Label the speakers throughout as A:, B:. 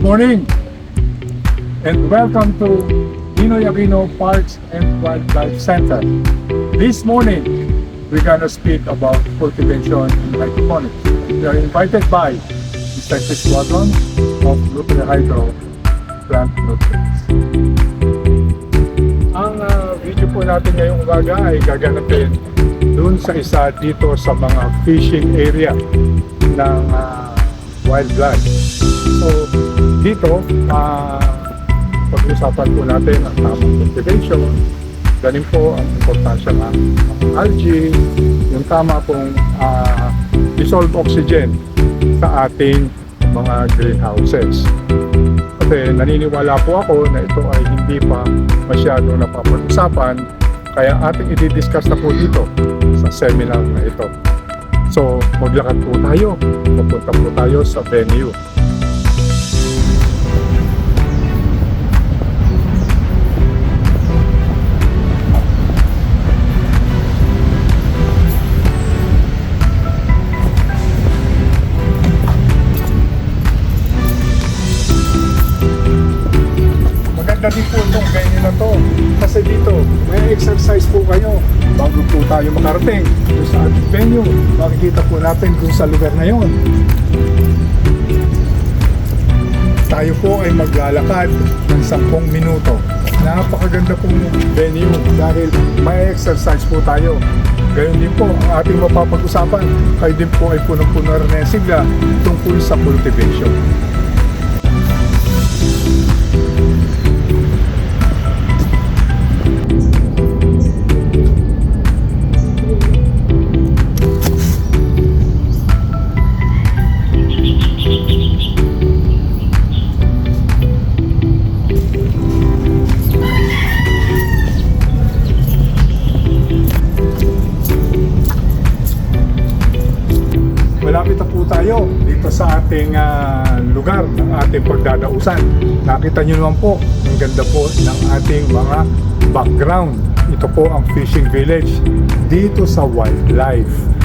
A: morning and welcome to Ninoy Aquino Parks and Wildlife Center. This morning, we're gonna speak about cultivation in hydroponics. We are invited by Mr. Chris Wadron of Nutri-Hydro Plant Nutrients. Ang video po natin ngayong umaga ay gaganapin dun sa isa dito sa mga fishing area ng wildlife. So dito, pag-usapan po natin ang tamang cultivation, ganin po ang importansya ng algae, yung tama pong dissolved oxygen sa ating mga greenhouses. Kasi naniniwala po ako na ito ay hindi pa masyado napapag-usapan, kaya ating i-discuss na po dito sa seminar na ito. So maglakad po tayo, pupunta po tayo sa venue. Maganda din po itong venue na to kasi dito may exercise po kayo bago po tayo makarating doon sa ating venue. Makikita po natin kung sa lugar na yon. Tayo po ay maglalakad ng 10 minuto. Napakaganda pong venue dahil may exercise po tayo. Gayon din po ang ating mapapag-usapan. Kayo din po ay punong-puno rin ng sigla tungkol sa cultivation. Malapit na po tayo dito sa ating lugar ng ating pagdadausan. Nakita nyo naman po, ang ganda po ng ating mga background. Ito po ang fishing village dito sa wildlife.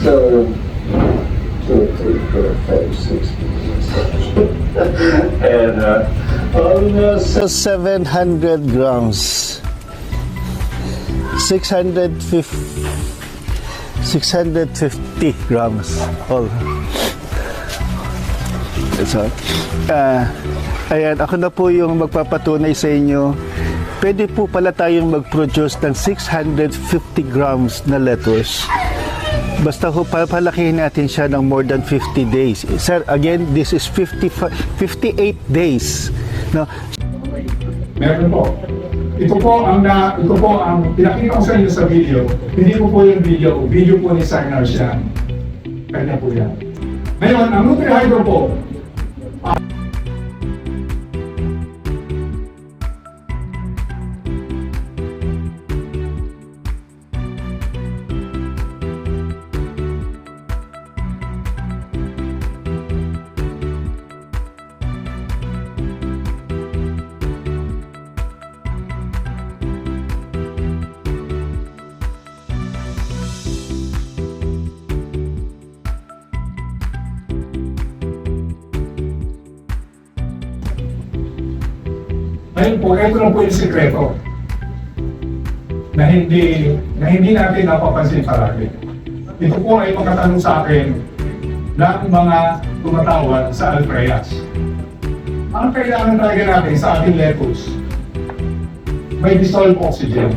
B: So, 2, 3, 4, 5, 6, and almost
C: 700 grams, 650 grams all. So, ayan, ako na po yung magpapatunay sa inyo. Pwede po pala tayong mag-produce ng 650 grams na lettuce. Basta ho, papalakihin natin siya ng more than 50 days. Sir, again, this is 58 days. No?
A: Meron po. Ito po ang pinakita ko sa inyo sa video. Hindi ko po yung video po ni Sarnar siya. Kanya po yan. Ngayon, ang Nutri-Hydro po, ngayon po, ito lang po yung sikreto na hindi natin napapansin palagi. Ito po ay pagkatanong sa akin ng mga tumatawag sa Alpreas. Ang kailangan talaga natin sa ating lettuce may dissolved oxygen.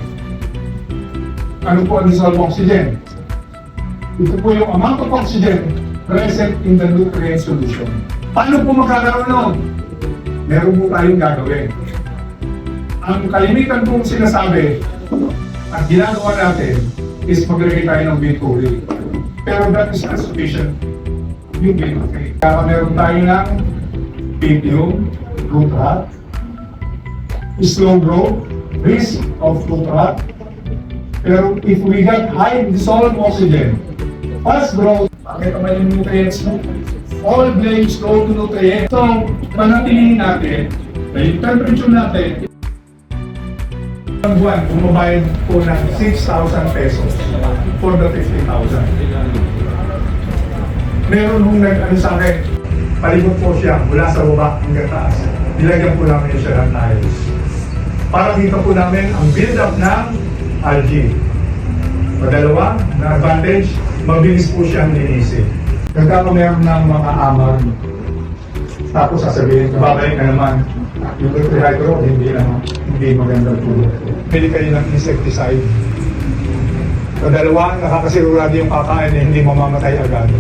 A: Ano po ang dissolved oxygen? Ito po yung amount of oxygen present in the nutrient solution. Paano po magkakaroon nun? Meron po tayong gagawin. Ang kalimitan pong sinasabi at ginagawa natin is maglagay tayo ng Venturi. Pero that is not sufficient. Yung Venturi. Kaya meron tayo ng medium, root rot, slow growth, risk of root rot. Pero if we get high dissolved oxygen, fast growth, bakit naman yung nutrients mo? All blades go to nutrients. So, manatilihin natin na yung temperature natin, ang buwan, bumabayad po ng 6,000 pesos for the 50,000. Meron hong nag-ano sa akin, palibot po siya mula sa baba hanggang taas. Nilagyan po namin siya ng tiles. Para dito po namin ang build-up ng algae. Padalawa, na advantage, mabilis po siyang linisin. Pagka meron ng mga amag, tapos sasabihin, babalik na naman. Yung refrigerator, hindi maganda po. Pili kayo ng insecticide. Padalawa, nakakasigurado yung kakain na hindi mamamatay agad.